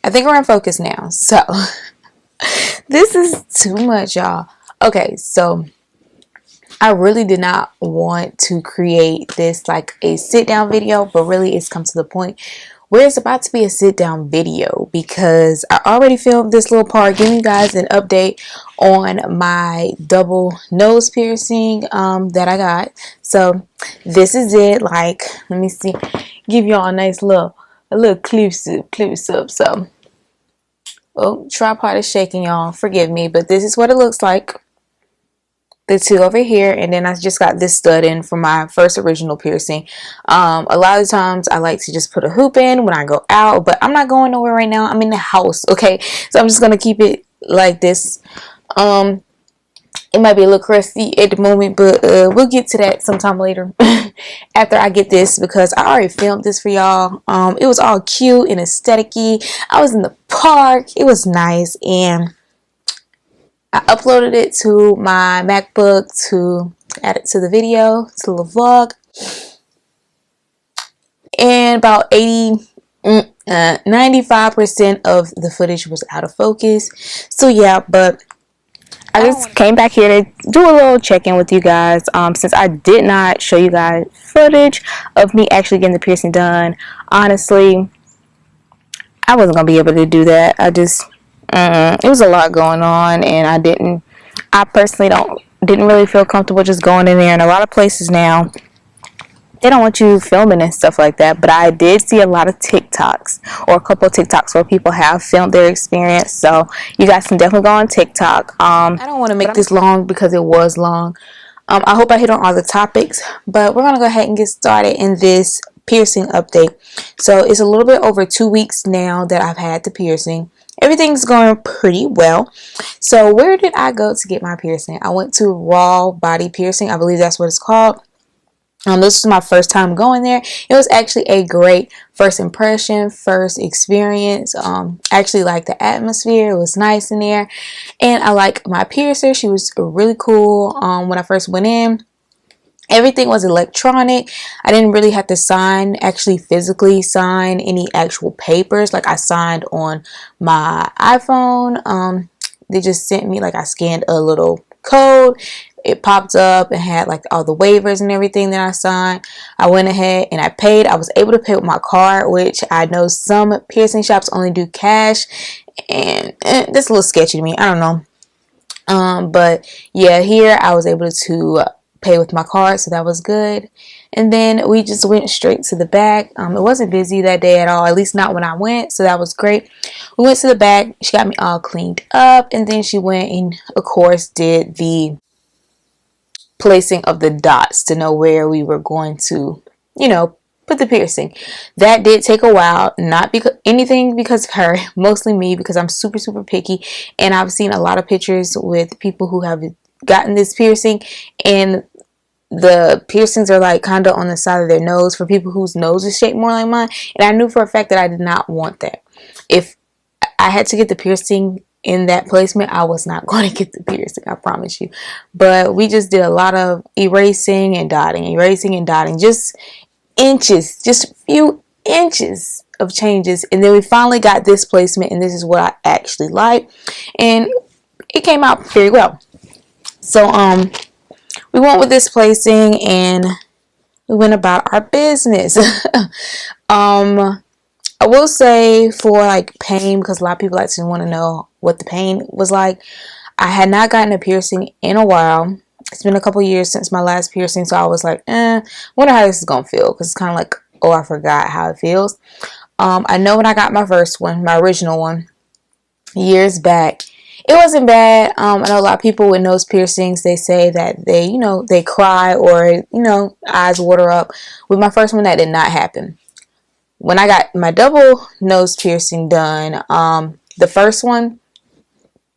I think we're in focus now. So this is too much, y'all. Okay, so I really did not want to create this like a sit down video, but really it's come to the point where it's about to be a sit down video because I already filmed this little part giving you guys an update on my double nose piercing that I got. So this is it. Like, let me see, give y'all a nice little close up. So oh, tripod is shaking, y'all, forgive me, but this is what it looks like. The two over here, and then I just got this stud in for my first original piercing. A lot of times I like to just put a hoop in when I go out, but I'm not going nowhere right now. I'm in the house, okay? So I'm just gonna keep it like this. It might be a little crusty at the moment, but we'll get to that sometime later after I get this, because I already filmed this for y'all. It was all cute and aesthetic-y. I was in the park. It was nice, and I uploaded it to my MacBook to add it to the video, to the vlog. And about 95% of the footage was out of focus. So yeah, but I just came back here to do a little check-in with you guys. Since I did not show you guys footage of me actually getting the piercing done, honestly, I wasn't going to be able to do that. It was a lot going on, and I personally didn't really feel comfortable just going in there. And a lot of places now, they don't want you filming and stuff like that, but I did see a lot of TikToks, or a couple of TikToks where people have filmed their experience, so you guys can definitely go on TikTok. I don't want to make this long because it was long. I hope I hit on all the topics, but we're going to go ahead and get started in this piercing update. So it's a little bit over 2 weeks now that I've had the piercing. Everything's going pretty well. So where did I go to get my piercing? I went to Raw Body Piercing. I believe that's what it's called. This was my first time going there. It was actually a great first impression, first experience. Actually liked the atmosphere. It was nice in there. And I like my piercer. She was really cool. When I first went in, everything was electronic. I didn't really have to actually physically sign any actual papers. Like, I signed on my iPhone. They just sent me, like, I scanned a little code. It popped up and had like all the waivers and everything that I signed. I went ahead and I paid. I was able to pay with my card, which I know some piercing shops only do cash, and that's a little sketchy to me. I don't know. But yeah, here I was able to pay with my card, so that was good. And then we just went straight to the back. It wasn't busy that day at all, at least not when I went, so that was great. We went to the back. She got me all cleaned up, and then she went and of course did the placing of the dots to know where we were going to, put the piercing. That did take a while, not because of her, mostly me, because I'm super, super picky, and I've seen a lot of pictures with people who have gotten this piercing, and the piercings are like kind of on the side of their nose for people whose nose is shaped more like mine, and I knew for a fact that I did not want that. If I had to get the piercing in that placement, I was not going to get the piercing, I promise you. But we just did a lot of erasing and dotting, just inches, just a few inches of changes, and then we finally got this placement, and this is what I actually like, and it came out very well. So we went with this placing and we went about our business. I will say, for like pain, because a lot of people like to want to know what the pain was like, I had not gotten a piercing in a while. It's been a couple years since my last piercing, so I was like, wonder how this is gonna feel, because it's kind of like, oh, I forgot how it feels. I know when I got my first one, my original one, years back, it wasn't bad. I know a lot of people with nose piercings, they say that they cry, or eyes water up. With my first one, that did not happen. When I got my double nose piercing done, the first one,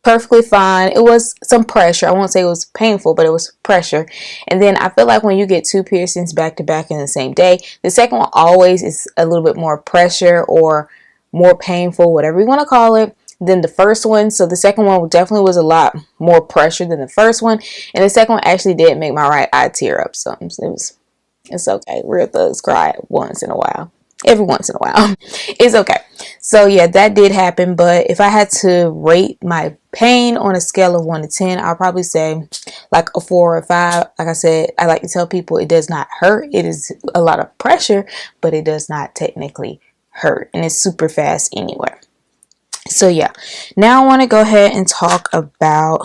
perfectly fine. It was some pressure. I won't say it was painful, but it was pressure. And then I feel like when you get two piercings back to back in the same day, the second one always is a little bit more pressure or more painful, whatever you want to call it, than the first one. So the second one definitely was a lot more pressure than the first one. And the second one actually did make my right eye tear up. So it's okay. Real thugs cry once in a while. every once in a while. It's okay. So yeah, that did happen. But if I had to rate my pain on a scale of 1 to 10, I'll probably say like a 4 or a 5. Like I said, I like to tell people it does not hurt. It is a lot of pressure, but it does not technically hurt, and it's super fast anyway. So yeah, now I want to go ahead and talk about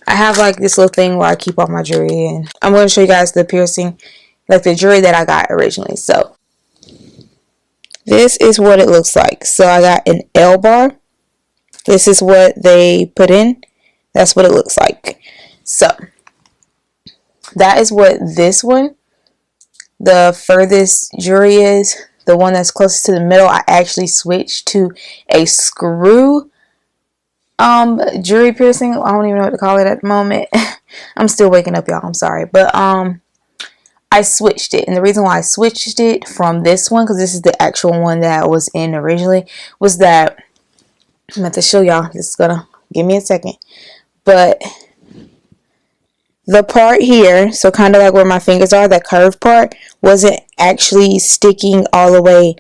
I have like this little thing where I keep all my jewelry, and I'm going to show you guys the piercing, like the jewelry that I got originally. So this is what it looks like. So I got an L bar. This is what they put in. That's what it looks like. So that is what this one, the furthest jewelry is. The one that's closest to the middle, I actually switched to a screw jewelry piercing. I don't even know what to call it at the moment. I'm still waking up, y'all. I'm sorry. But I switched it, and the reason why I switched it from this one, because this is the actual one that I was in originally, was that I'm about to show y'all. This is gonna give me a second. But the part here, so kind of like where my fingers are, that curved part, wasn't actually sticking all the way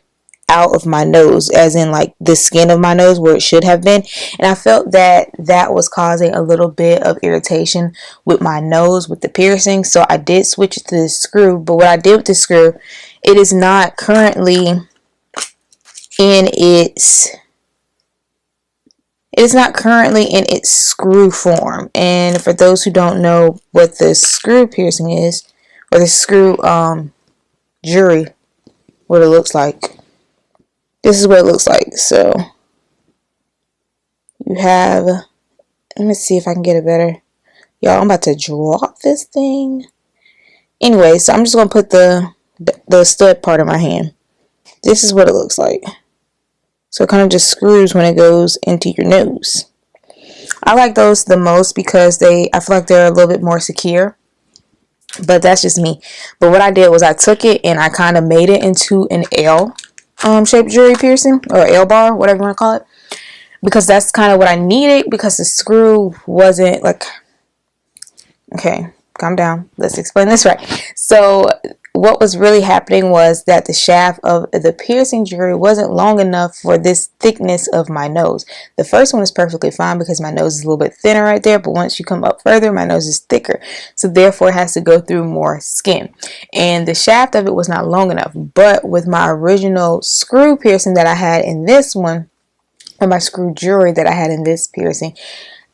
out of my nose, as in like the skin of my nose where it should have been. And I felt that that was causing a little bit of irritation with my nose with the piercing. So I did switch it to the screw. But what I did with the screw, it is not currently in its screw form. And for those who don't know what the screw piercing is, or the screw jewelry, what it looks like, this is what it looks like. So you have, let me see if I can get it better. Y'all, I'm about to drop this thing. Anyway, so I'm just going to put the stud part of my hand. This is what it looks like. So it kind of just screws when it goes into your nose. I like those the most because I feel like they're a little bit more secure. But that's just me. But what I did was I took it and I kind of made it into an L shaped jewelry piercing, or L bar, whatever you want to call it, because that's kind of what I needed, because the screw wasn't like, okay, calm down, let's explain this right. So what was really happening was that the shaft of the piercing jewelry wasn't long enough for this thickness of my nose. The first one is perfectly fine because my nose is a little bit thinner right there, but once you come up further, my nose is thicker, so therefore it has to go through more skin, and the shaft of it was not long enough. But with my original screw piercing that I had in this one, or my screw jewelry that I had in this piercing,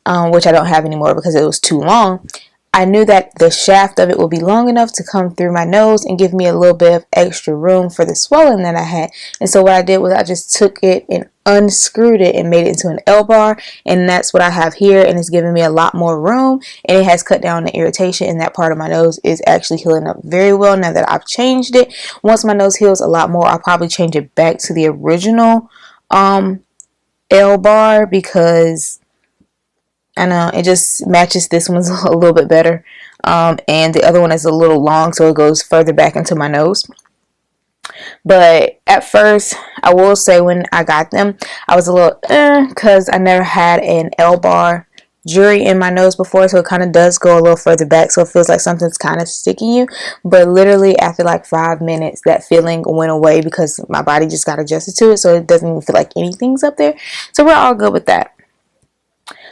which I don't have anymore because it was too long, I knew that the shaft of it would be long enough to come through my nose and give me a little bit of extra room for the swelling that I had. And so what I did was I just took it and unscrewed it and made it into an L bar, and that's what I have here, and it's giving me a lot more room, and it has cut down the irritation, and that part of my nose is actually healing up very well now that I've changed it. Once my nose heals a lot more, I'll probably change it back to the original L bar, because I know it just matches this one's a little bit better, and the other one is a little long, so it goes further back into my nose. But at first, I will say when I got them, I was a little because I never had an L bar jewelry in my nose before, so it kind of does go a little further back, so it feels like something's kind of sticking you. But literally after like 5 minutes, that feeling went away because my body just got adjusted to it, so it doesn't even feel like anything's up there. So we're all good with that.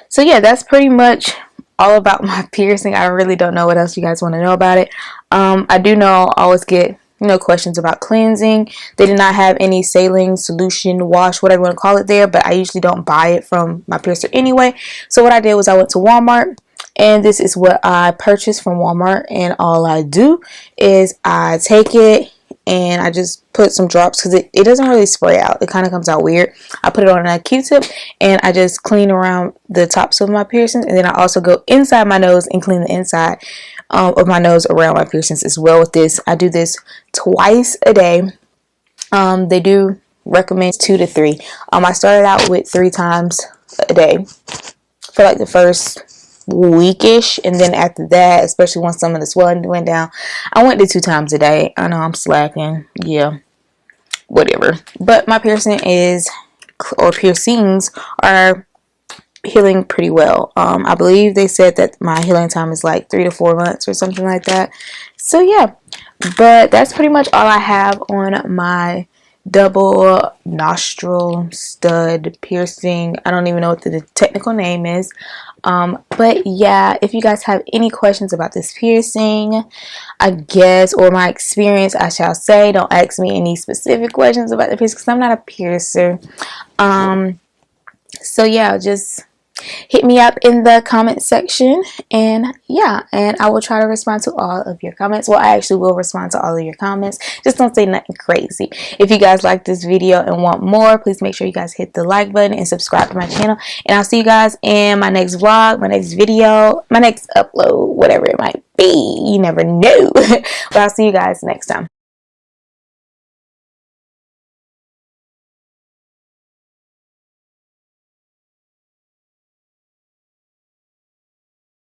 So yeah, that's pretty much all about my piercing. I really don't know what else you guys want to know about it. I do know I always get questions about cleansing. They did not have any saline solution wash, whatever you want to call it there, but I usually don't buy it from my piercer anyway. So what I did was I went to Walmart, and this is what I purchased from Walmart, and all I do is I take it and I just put some drops, because it doesn't really spray out. It kind of comes out weird. I put it on a Q-tip and I just clean around the tops of my piercings, and then I also go inside my nose and clean the inside of my nose around my piercings as well with this. I do this twice a day. They do recommend 2 to 3. I started out with 3 times a day for like the first weekish, and then after that, especially once some of the swelling went down, I went to 2 times a day. I know I'm slacking, yeah, whatever, but my piercings are healing pretty well. I believe they said that my healing time is like 3 to 4 months or something like that. So yeah, But that's pretty much all I have on my double nostril stud piercing. I don't even know what the technical name is. But yeah, if you guys have any questions about this piercing, I guess, or my experience, I shall say, don't ask me any specific questions about the piercing because I'm not a piercer. So yeah, just hit me up in the comment section, and yeah, and I will try to respond to all of your comments. Well, I actually will respond to all of your comments. Just don't say nothing crazy. If you guys like this video and want more, please make sure you guys hit the like button and subscribe to my channel, and I'll see you guys in my next vlog, my next video, my next upload, whatever it might be. You never know. But I'll see you guys next time.